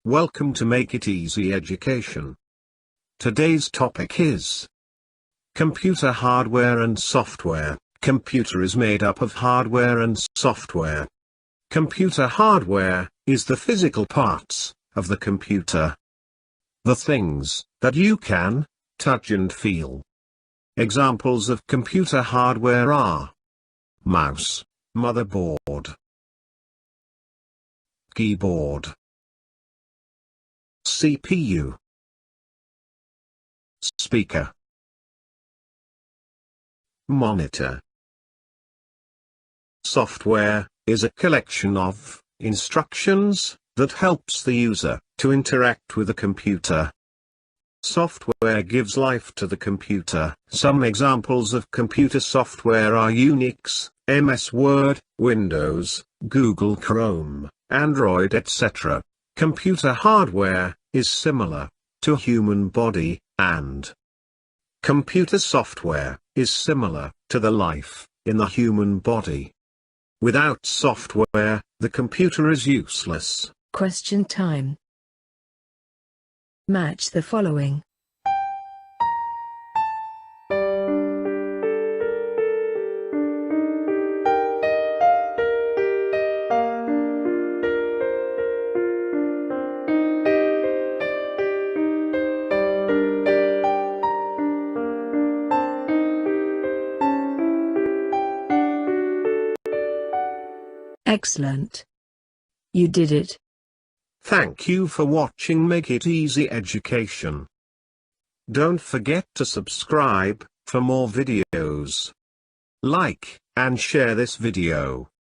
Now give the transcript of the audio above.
Welcome to Make It Easy Education. Today's topic is computer hardware and software. Computer is made up of hardware and software. Computer hardware is the physical parts of the computer. The things that you can touch and feel. Examples of computer hardware are mouse, motherboard, keyboard, CPU, speaker, monitor. Software is a collection of instructions that helps the user to interact with the computer. Software gives life to the computer. Some examples of computer software are Unix, MS Word, Windows, Google Chrome, Android, etc. Computer hardware is similar to human body, and computer software is similar to the life in the human body. Without software, the computer is useless. Question time. Match the following. Excellent. You did it. Thank you for watching Make It Easy Education. Don't forget to subscribe for more videos. Like and share this video.